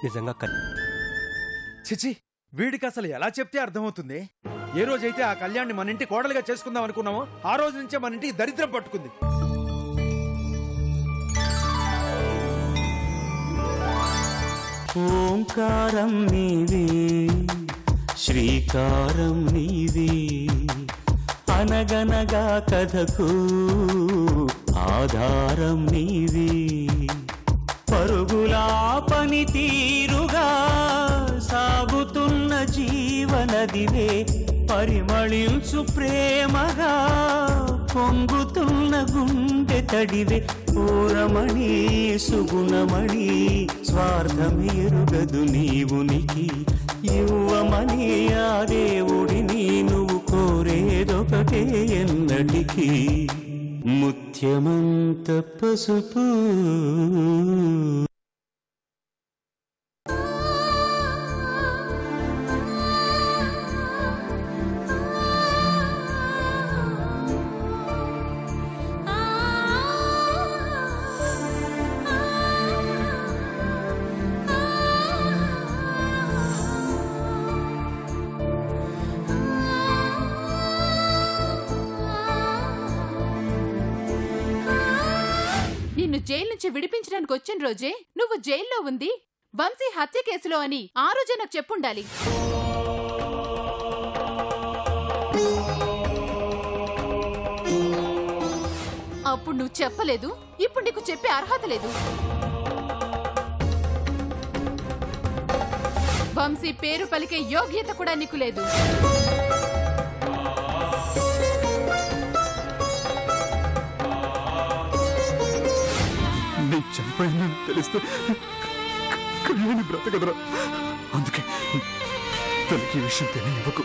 నిజంగా చిచి, వీడికి అసలు ఎలా చెప్తే అర్థమవుతుంది? ఏ రోజైతే ఆ కళ్యాణ్ని మన ఇంటి కోడలుగా చేసుకుందాం అనుకున్నామో ఆ రోజు నుంచే మన ఇంటికి దరిద్రం పట్టుకుంది. ఓంకారం నీవే, శ్రీకారం నీవే, అనగనగా కథకు ఆధారం నీవే, పరుగులా పని తీరుగా సాగుతున్న జీవనదివే, పరిమళించు ప్రేమగా పొంగుతున్న గుండె తడివే, పూరమణి సుగుణమణి స్వార్థమేరుగదు నీవునికి, ఇవ్వమని ఆ దేవుడిని నువ్వు కోరేదొకటే ఎన్నటికీ, ముత్యమంత పసుపు. నిన్ను జైలు నుంచి విడిపించడానికి వచ్చిన రోజే నువ్వు జైల్లో ఉంది వంశీ హత్య కేసులో అని ఆ రోజే నాకు చెప్పుండాలి. అప్పుడు నువ్వు చెప్పలేదు, ఇప్పుడు నీకు చెప్పే అర్హత లేదు. వంశీ పేరు పలికే యోగ్యత కూడా నీకు లేదు. చనిపోయిందని తెలిస్తే కళ్యాణి బ్రతకదరా, అందుకే తనకి ఈ విషయం తెలియకు.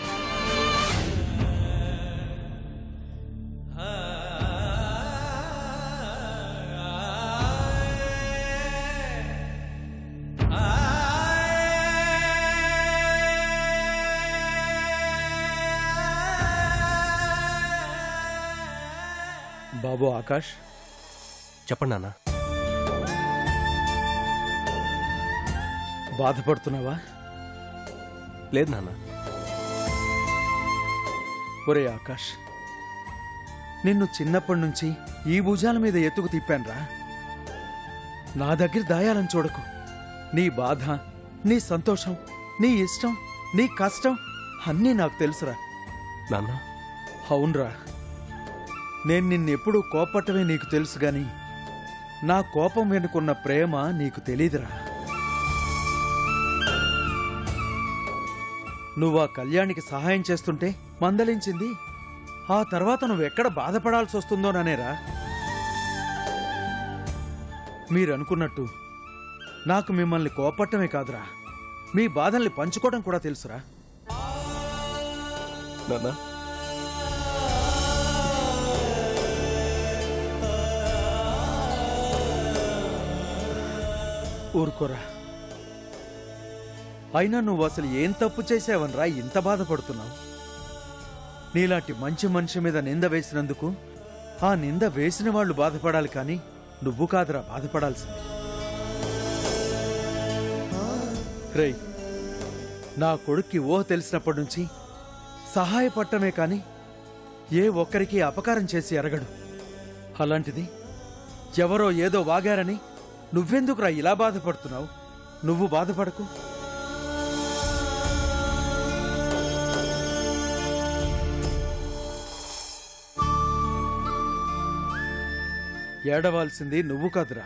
బాబు ఆకాష్, చెప్పండి నాన్న. బాధపడుతున్నావా? లేదు నాన్న. ఒరే ఆకాష్, నిన్ను చిన్నప్పటి నుంచి ఈ భుజాల మీద ఎత్తుకు తిప్పానురా. నా దగ్గర దాయాలని చూడకు. నీ బాధ, నీ సంతోషం, నీ ఇష్టం, నీ కష్టం అన్నీ నాకు తెలుసురా. నాన్న. అవునరా, నేను నిన్నెప్పుడూ కోపట్టమే నీకు తెలుసు గాని నా కోపం వెనుకున్న ప్రేమ నీకు తెలీదురా. నువ్వు ఆ కళ్యాణికి సహాయం చేస్తుంటే మందలించింది ఆ తర్వాత నువ్వెక్కడ బాధపడాల్సి వస్తుందోననేరా. మీరనుకున్నట్టు నాకు మిమ్మల్ని కోపట్టమే కాదురా, మీ బాధల్ని పంచుకోవడం కూడా తెలుసురా. నాన్న. ఊరుకోరా. అయినా నువ్వు అసలు ఏం తప్పు చేసావనరా ఇంత బాధపడుతున్నావు? నీలాంటి మంచి మనిషి మీద నింద వేసినందుకు ఆ నింద వేసిన వాళ్ళు బాధపడాలి కానీ నువ్వు కాదురా బాధపడాల్సింది. రేయ్, నా కొడుక్కి ఊహ తెలిసినప్పటి నుంచి సహాయపడటమే కాని ఏ ఒక్కరికి అపకారం చేసి ఎరగడు. అలాంటిది ఎవరో ఏదో వాగారని నువ్వెందుకురా ఇలా బాధపడుతున్నావు? నువ్వు బాధపడకు. ఏడవాల్సింది నువ్వు కాదురా,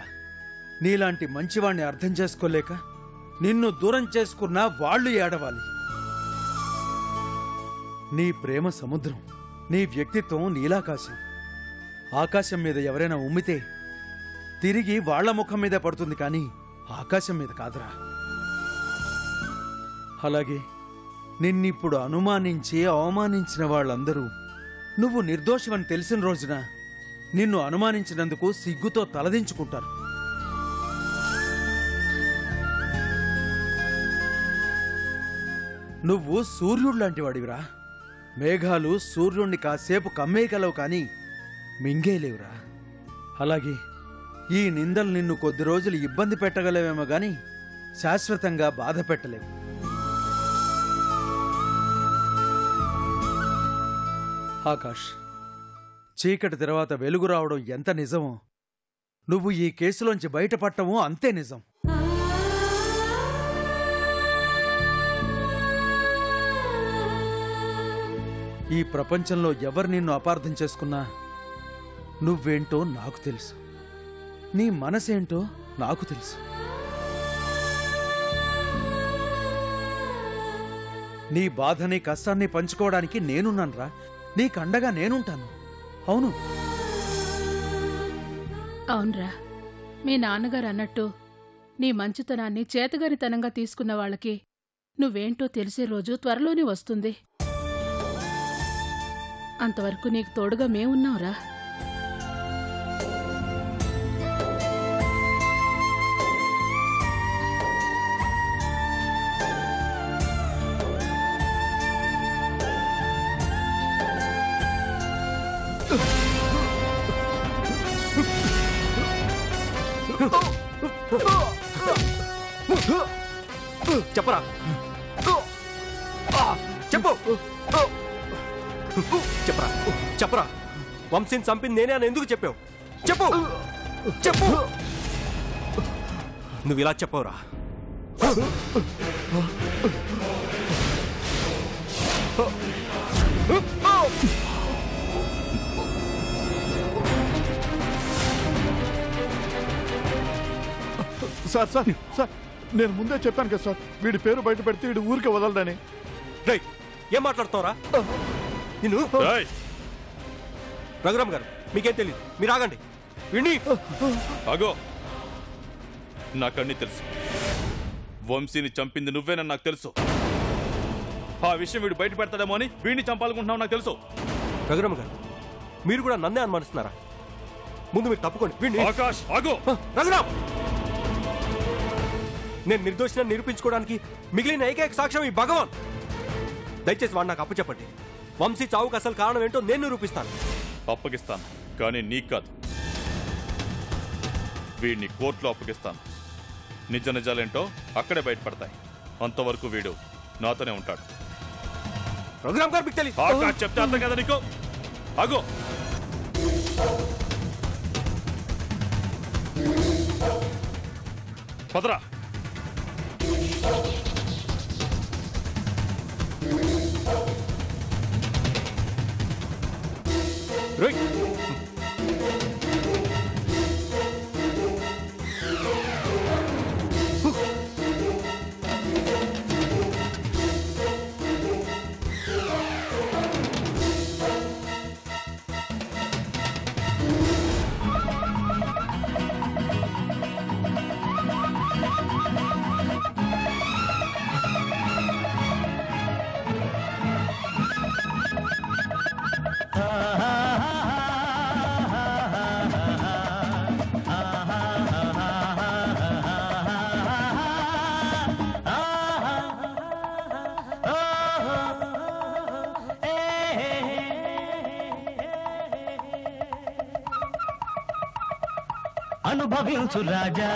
నీలాంటి మంచివాణ్ణి అర్థం చేసుకోలేక నిన్ను దూరం చేసుకున్న వాళ్ళు ఏడవాలి. నీ ప్రేమ సముద్రం, నీ వ్యక్తిత్వం నీలాకాశం. ఆకాశం మీద ఎవరైనా ఉమ్మితే తిరిగి వాళ్ల ముఖం మీదే పడుతుంది కానీ ఆకాశం మీద కాదురా. అలాగే నిన్నిప్పుడు అనుమానించి అవమానించిన వాళ్ళందరూ నువ్వు నిర్దోషమని తెలిసిన రోజున నిన్ను అనుమానించినందుకు సిగ్గుతో తలదించుకుంటారు. నువ్వు సూర్యుడిలాంటి వాడివిరా. మేఘాలు సూర్యుణ్ణి కాసేపు కమ్మేయగలవు కానీ మింగేలేవురా. అలాగే ఈ నిందలు నిన్ను కొద్ది రోజులు ఇబ్బంది పెట్టగలవేమో గాని శాశ్వతంగా బాధ పెట్టలేవు. ఆకాష్, చీకటి తర్వాత వెలుగు రావడం ఎంత నిజమో, నువ్వు ఈ కేసులోంచి బయటపడటమూ అంతే నిజం. ఈ ప్రపంచంలో ఎవరు నిన్ను అపార్థం చేసుకున్నా నువ్వేంటో నాకు తెలుసు, నీ మనసేంటో నాకు తెలుసు. నీ బాధని కష్టాన్ని పంచుకోవడానికి నేనున్నానురా, నీకండగా నేనుంటాను. అవును, అవునరా, మీ నాన్నగారు అన్నట్టు నీ మంచితనాన్ని చేతగానితనంగా తీసుకున్న వాళ్ళకి నువ్వేంటో తెలిసే రోజు త్వరలోనే వస్తుంది. అంతవరకు నీకు తోడుగా మేమున్నావురా. చెప్పరా, చెప్పు, చెప్పరా, చెప్పరా. వంశీని చంపింది నేనే అని ఎందుకు చెప్పావు? చెప్పు, చెప్పు. నువ్వు ఇలా చెప్పవురా? సార్ సార్ సార్, నేను ముందే చెప్పాను కదా సార్, వీడి పేరు బయట పెడితే వీడి ఊరికి వదలడని. రైట్, ఏం మాట్లాడుతావురా నిన్ను? రఘురామ్ గారు, మీకేం తెలియదు, మీరు ఆగండి. విని అగో, నాకన్నీ తెలుసు. వంశీని చంపింది నువ్వేనని నాకు తెలుసు. ఆ విషయం వీడు బయట పెడతాడేమో అని వీడిని చంపాలనుకుంటున్నావు నాకు తెలుసు. రఘురామ్ గారు, మీరు కూడా నన్నే అనుమానిస్తున్నారా? ముందు మీరు తప్పుకోండి. విని ఆకాష్, ఆగో. రఘురామ్, నేను నిర్దోషిని నిరూపించుకోవడానికి మిగిలిన ఏకైక సాక్ష్యం ఈ భగవాన్. దయచేసి వాడు నాకు అప్పచెప్పండి. వంశీ చావుకు అసలు కారణం ఏంటో నేను నిరూపిస్తాను. అప్పగిస్తాను, కానీ నీకు కాదు. వీడిని కోర్టులో అప్పగిస్తాను. నిజ నిజాలేంటో అక్కడే బయటపడతాయి. అంతవరకు వీడు నాతోనే ఉంటాడు. రఘురామ్ గారు, మీకు తెలియదు. ఆకాష్ చెప్తే అర్థం కదా నీకు? ఆగో. పదరా. అనుభవించు రాజా,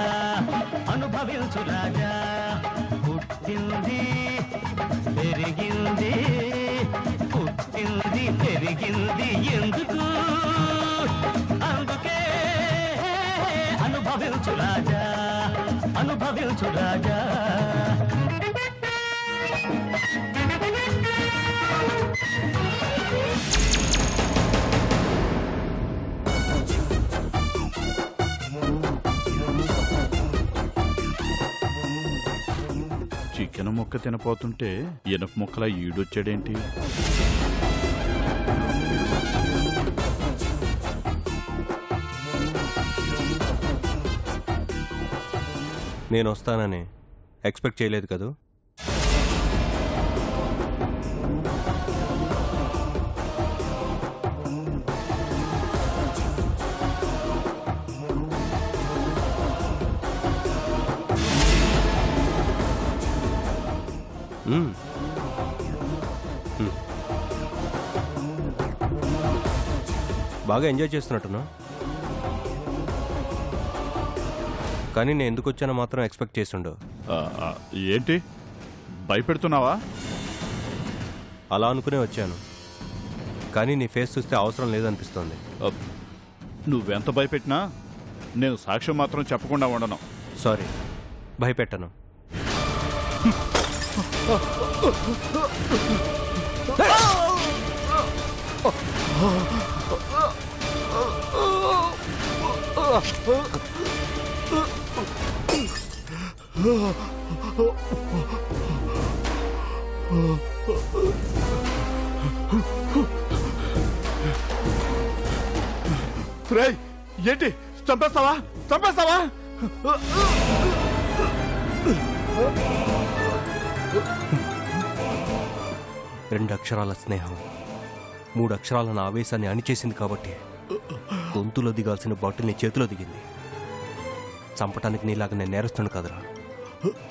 అనుభవించు రాజా. పుట్టింది పెరిగింది, పుట్టింది పెరిగింది ఎందుకు? అందుకే అనుభవించు రాజా, అనుభవించు రాజా. చికెన్ ముక్క తినపోతుంటే ఎనప ముక్కలా ఈడొచ్చాడేంటి? నేను వస్తానని ఎక్స్పెక్ట్ చేయలేదు కదూ. బాగా ఎంజాయ్ చేస్తున్నట్టున్నా. కానీ నేను ఎందుకు వచ్చానో మాత్రం ఎక్స్పెక్ట్ చేస్తుండో. ఏంటి భయపెడుతున్నావా? అలా అనుకునే వచ్చాను, కానీ నీ ఫేస్ చూస్తే అవసరం లేదనిపిస్తోంది. నువ్వెంత భయపెట్టినా నేను సాక్ష్యం మాత్రం చెప్పకుండా ఉండను. సారీ, భయపెట్టను. రేయ్, ఏంటి చంపేస్తావా? 2 అక్షరాల స్నేహం 3 అక్షరాల నా ఆవేశాన్ని అణిచేసింది కాబట్టి గొంతులో దిగాల్సిన బాటిల్ని చేతిలో దిగింది. చంపటానికి నీలాగా నేను నేరస్తుని కదరా,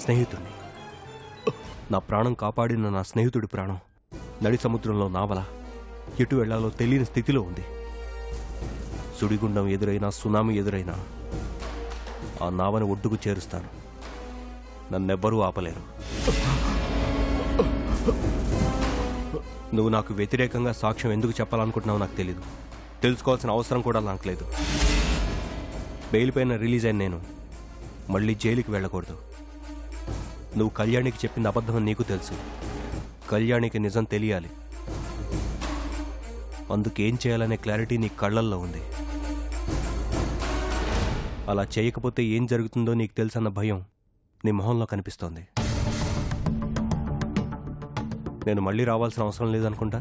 స్నేహితుడిని. నా ప్రాణం కాపాడిన నా స్నేహితుడి ప్రాణం నడి సముద్రంలో నావల ఎటు వెళ్లాలో తెలియని స్థితిలో ఉంది. సుడిగుండం ఎదురైనా, సునామీ ఎదురైనా ఆ నావని ఒడ్డుకు చేరుస్తాను. నన్నెవ్వరూ ఆపలేరు. నువ్వు నాకు వ్యతిరేకంగా సాక్ష్యం ఎందుకు చెప్పాలనుకుంటున్నావు నాకు తెలీదు. తెలుసుకోవాల్సిన అవసరం కూడా నాకు లేదు. బెయిల్ పైన రిలీజ్ అయిన నేను మళ్ళీ జైలుకి వెళ్ళకూడదు. నువ్వు కళ్యాణికి చెప్పింది అబద్ధమని నీకు తెలుసు. కళ్యాణికి నిజం తెలియాలి. అందుకేం చేయాలనే క్లారిటీ నీ కళ్ళల్లో ఉంది. అలా చేయకపోతే ఏం జరుగుతుందో నీకు తెలుసన్న భయం నీ మొహంలో కనిపిస్తోంది. నేను మళ్ళీ రావాల్సిన అవసరం లేదనుకుంటా.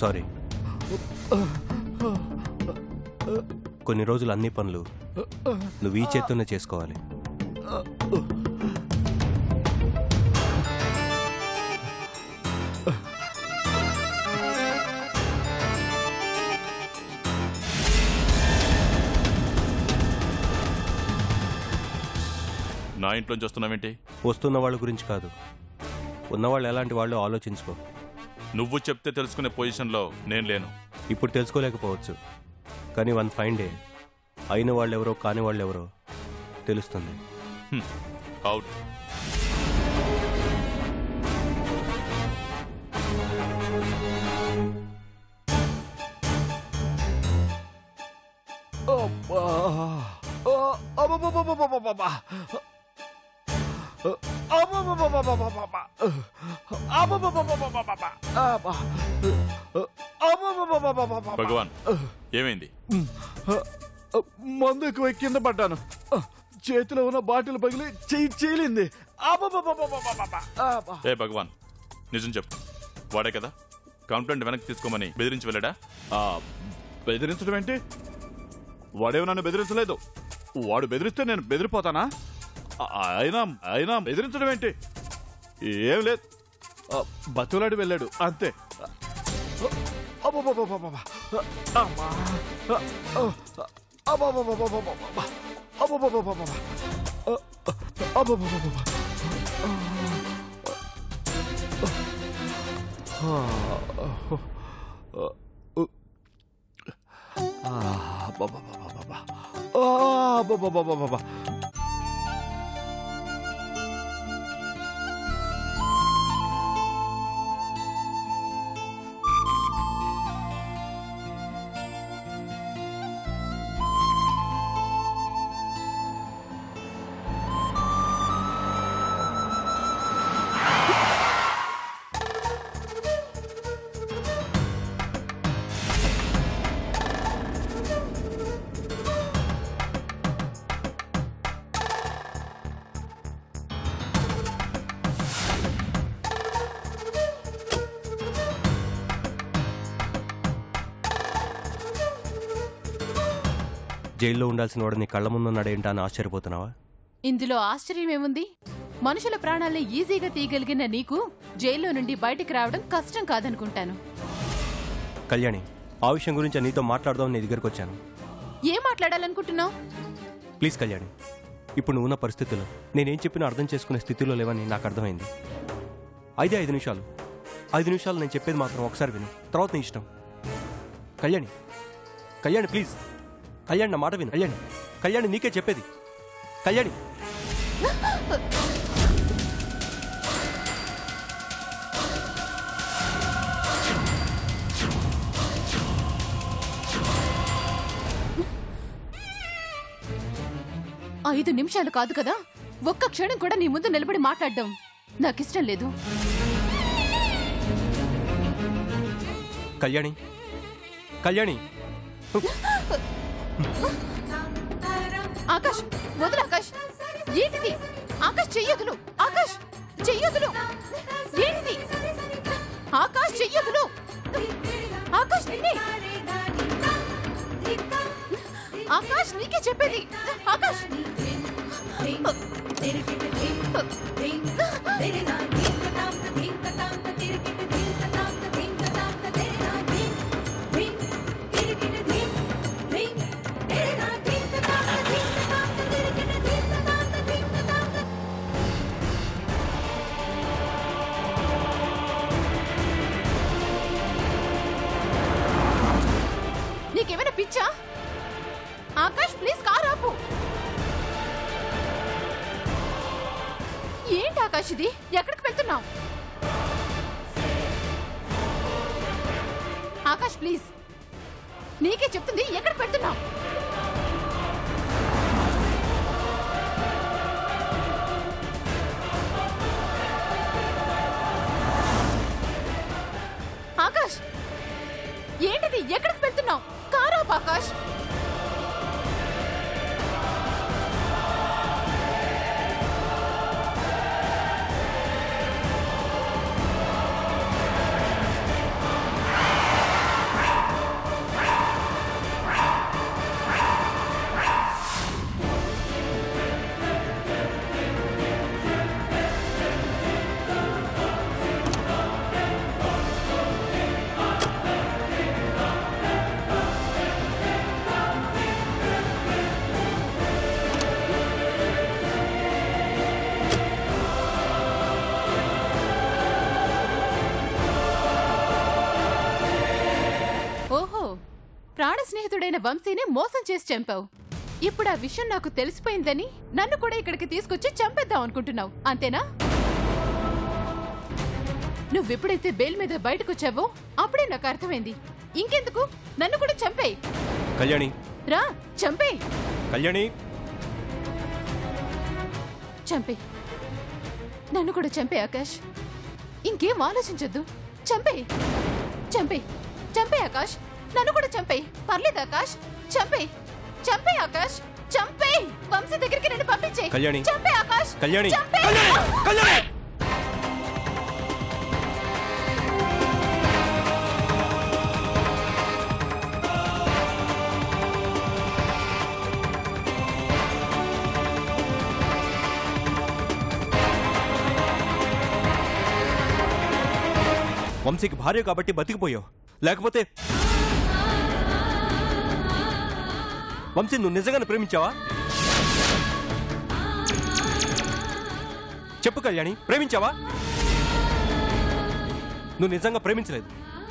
సారీ. కొన్ని రోజులు అన్ని పనులు నువ్వు ఈ చేత్తోనే చేసుకోవాలి. నా ఇంట్లోంచి వస్తున్నావేంటి? వస్తున్న వాళ్ళ గురించి కాదు, ఉన్నవాళ్ళు ఎలాంటి వాళ్ళు ఆలోచించుకో. నువ్వు చెప్తే తెలుసుకునే పొజిషన్లో నేను లేను. ఇప్పుడు తెలుసుకోలేకపోవచ్చు, కానీ వన్ ఫైన్ డే అయిన వాళ్ళెవరో కాని వాళ్ళెవరో తెలుస్తుంది. అవుట్. భగవాన్, ఏమైంది? మందు ఎక్కువ కింద పడ్డాను. చేతిలో ఉన్న బాటిల్ పగిలి చెయ్యి చీలింది. ఏ భగవాన్, నిజం చెప్పు. వాడే కదా కంప్లైంట్ వెనక్కి తీసుకోమని బెదిరించి వెళ్ళాడా? బెదిరించడం ఏంటి? వాడేమో నన్ను బెదిరించలేదు. వాడు బెదిరిస్తే నేను బెదిరిపోతానా? అయినా బెదిరించడం ఏంటి? ఏం లేదు, బతులాడి వెళ్ళాడు అంతే. జైల్లో ఉండాల్సిన వాడు నీ కళ్ళ ముందున్నాడేంటా అని ఆశ్చర్యపోతున్నావా? ఇందులో ఆశ్చర్యమేముంది? మనుషుల ప్రాణాల్ని ఈజీగా తీయగలిగిన నీకు జైల్లో నుండి బయటికి రావడం కష్టం కాదనుకుంటాను. కళ్యాణి, ఆ విషయం గురించి నీతో మాట్లాడదాం నీ దగ్గరకు వచ్చాను. ఏం మాట్లాడాలనుకుంటున్నావు? ప్లీజ్ కళ్యాణి, ఇప్పుడు నువ్వున్న పరిస్థితుల్లో నేనేం చెప్పినా అర్థం చేసుకునే స్థితిలో లేవని నాకు అర్థమైంది. 5 నిమిషాలు 5 నిమిషాలు నేను చెప్పేది మాత్రం ఒకసారి విను, తర్వాత నీ ఇష్టం. కళ్యాణి, కళ్యాణి ప్లీజ్, కళ్యాణి నా మాట విను. కళ్యాణి. కళ్యాణి నీకే చెప్పేది. కళ్యాణి, ఐదు నిమిషాలు కాదు కదా, ఒక్క క్షణం కూడా నీ ముందు నిలబడి మాట్లాడడం నాకిష్టం లేదు. కళ్యాణి, కళ్యాణి. ఆకాష్ వదులు, ఆకాష్ ఏంటిది? ఆకాష్ చెయ్యొదులు, ఆకాష్ చెయ్యొదులు, ఏంటిది? ఆకాష్ చెయ్యొదులు, ఆకాష్ నిన్నే, ఆకాష్ నీకే చెప్పేది. ఆకాష్ నీకేమైనా పిచ్చా? ఆకాష్ ప్లీజ్ కారు ఆపు. ఏంటి ఆకాష్ ఇది? ఎక్కడికి వెళ్తున్నావు? ఆకాష్ ప్లీజ్, నీకే చెప్తుంది, ఎక్కడికి వెళ్తున్నావు? ఆకాష్ ఏంటిది? ఎక్కడికి వెళ్తున్నావు? కారు ఆపు ఆకాష్. ఓహో, ప్రాణ స్నేహితుడైన వంశీని మోసం చేసి చంపావు. ఇప్పుడు ఆ విషయం నాకు తెలిసిపోయిందని నన్ను కూడా ఇక్కడికి తీసుకొచ్చి చంపేద్దాం అనుకుంటున్నావు, అంతేనా? నువ్వెప్పుడైతే బెయిల్ మీద బయటకొచ్చావో అప్పుడే నాకు అర్థమైంది. ఇంకెందుకు, నన్ను కూడా చంపేయ్. కళ్యాణి రా, చంపేయ్. కళ్యాణి, చంపేయ్, నన్ను కూడా చంపే ఆకాష్. ఇంకేం ఆలోచించొద్దు, చంపేయ్, చంపేయ్, చంపే ఆకాష్. నన్ను కూడా చంపేయ్, పర్లేదు ఆకాష్. చంపేయ్, చంపే ఆకాష్, చంపే. వంశీ దగ్గరికి నన్ను పంపించే. కళ్యాణి, చంపే ఆకాష్. కళ్యాణి, చంపే. కళ్యాణి. వంశీకి భార్య కాబట్టి బతికిపోయావు, లేకపోతే వంశీ నువ్వు నిజంగానే ప్రేమించావా? చెప్పు కళ్యాణి, ప్రేమించావా? నువ్వు నిజంగా ప్రేమించలేదు.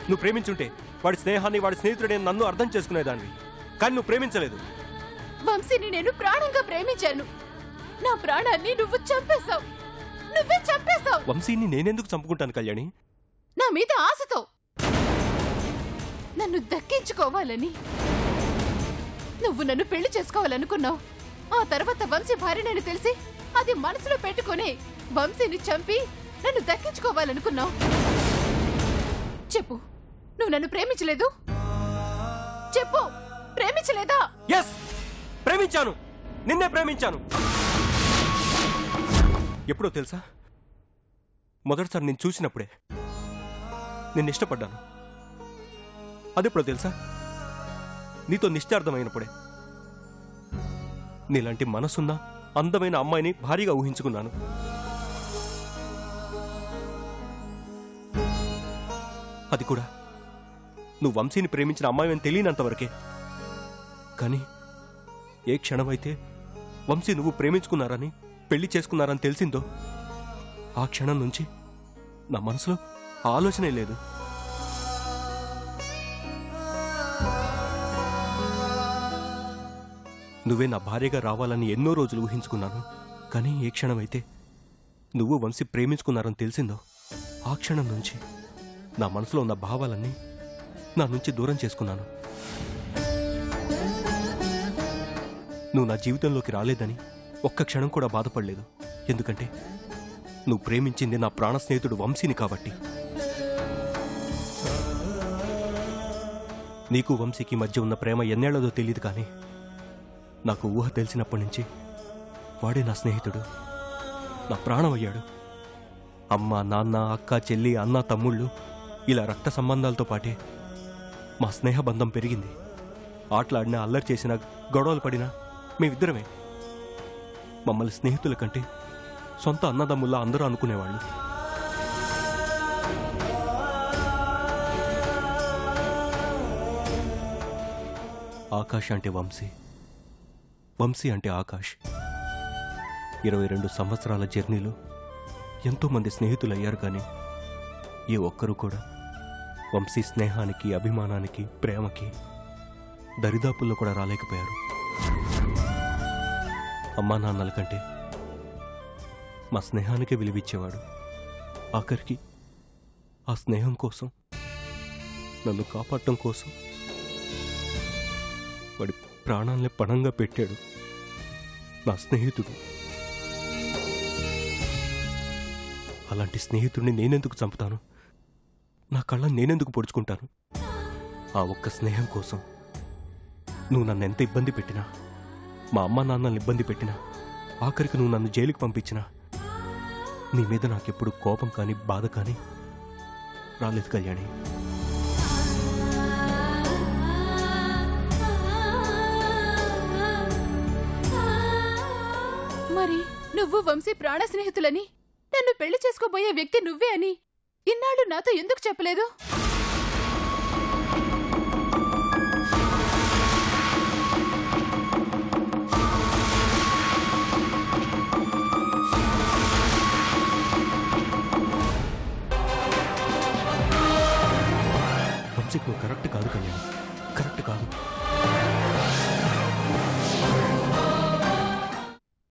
నువ్వు ప్రేమించుంటే వాడి స్నేహాన్ని, వాడి స్నేహితుడే నన్ను అర్థం చేసుకునేదానివి. కానీ నువ్వు ప్రేమించలేదు. వంశీని నేను ప్రాణంగా ప్రేమించాను. నా ప్రాణాన్ని నువ్వు చంపేశావు. నువ్వే చంపేశావు. వంశీని నేనెందుకు చంపుకుంటాను కళ్యాణి? నా మీద ఆశతో నన్ను దక్కించుకోవాలని నువ్వు నన్ను పెళ్లి చేసుకోవాలనుకున్నావు. ఆ తర్వాత వంశీ భార్యనని తెలిసి అది మనసులో పెట్టుకుని వంశీని చంపి నన్ను దక్కించుకోవాలనుకున్నావు. చెప్పు, నువ్వు నన్ను ప్రేమించలేదు? చెప్పు, ప్రేమించలేదా? ఎస్, ప్రేమించాను. నిన్నే ప్రేమించాను. ఎప్పుడో తెలుసా? మొదటిసారి నేను చూసినప్పుడే నిన్ను ఇష్టపడ్డాను. అదెప్పుడో తెలుసా? నీతో నిశ్చార్థమైనప్పుడే. నీలాంటి మనసున్న అందమైన అమ్మాయిని భారీగా ఊహించుకున్నాను. అది కూడా నువ్వు వంశీని ప్రేమించిన అమ్మాయి అని తెలియనంతవరకే. కానీ ఏ క్షణమైతే వంశీ నువ్వు ప్రేమించుకున్నారని, పెళ్లి చేసుకున్నారని తెలిసిందో ఆ క్షణం నుంచి నా మనసులో ఆలోచనే లేదు. నువ్వే నా భార్యగా రావాలని ఎన్నో రోజులు ఊహించుకున్నాను. కానీ ఏ క్షణమైతే నువ్వు వంశీ ప్రేమించుకున్నారని తెలిసిందో ఆ క్షణం నుంచి నా మనసులో ఉన్న భావాలన్నీ నా నుంచి దూరం చేసుకున్నాను. నువ్వు నా జీవితంలోకి రాలేదని ఒక్క క్షణం కూడా బాధపడలేదు. ఎందుకంటే నువ్వు ప్రేమించింది నా ప్రాణ స్నేహితుడు వంశీని కాబట్టి. నీకు వంశీకి మధ్య ఉన్న ప్రేమ ఎన్నేళ్లదో తెలియదు, కానీ నాకు ఊహ తెలిసినప్పటి నుంచి వాడే నా స్నేహితుడు, నా ప్రాణం అయ్యాడు. అమ్మ, నాన్న, అక్క, చెల్లి, అన్న, తమ్ముళ్ళు ఇలా రక్త సంబంధాలతో పాటే మా స్నేహబంధం పెరిగింది. ఆటలాడినా, అల్లరి చేసినా, గొడవలు పడినా మేమిద్దరమే. మమ్మల్ని స్నేహితుల కంటే సొంత అన్నదమ్ముల్లా అందరూ అనుకునేవాళ్ళు. ఆకాష్ అంటే వంశీ, వంశీ అంటే ఆకాష్. 22 సంవత్సరాల జర్నీలో ఎంతోమంది స్నేహితులయ్యారు, కానీ ఏ ఒక్కరూ కూడా వంశీ స్నేహానికి, అభిమానానికి, ప్రేమకి దరిదాపుల్లో కూడా రాలేకపోయారు. అమ్మా నాన్నల కంటే మా స్నేహానికే విలువిచ్చేవాడు. ఆఖరికి ఆ స్నేహం కోసం, నన్ను కాపాడటం కోసం వాడి ప్రాణాల్ని పణంగా పెట్టాడు నా స్నేహితుడు. అలాంటి స్నేహితుడిని నేనెందుకు చంపుతాను? నా కళ్ళని నేనెందుకు పొడుచుకుంటాను? ఆ ఒక్క స్నేహం కోసం నువ్వు నన్ను ఎంత ఇబ్బంది పెట్టినా, మా అమ్మ నాన్నల్ని ఇబ్బంది పెట్టినా, ఆఖరికి నువ్వు నన్ను జైలుకి పంపించినా నీ మీద నాకెప్పుడు కోపం కానీ బాధ కానీ రాలేదు కళ్యాణి. మరి నువ్వు వంశీ ప్రాణ స్నేహితులని, నన్ను పెళ్లి చేసుకోబోయే వ్యక్తి నువ్వే అని ఇన్నాళ్ళు నాతో ఎందుకు చెప్పలేదు? వంశీకి నువ్వు కరెక్ట్ కాదు కళ్యాణి, కరెక్ట్ కాదు.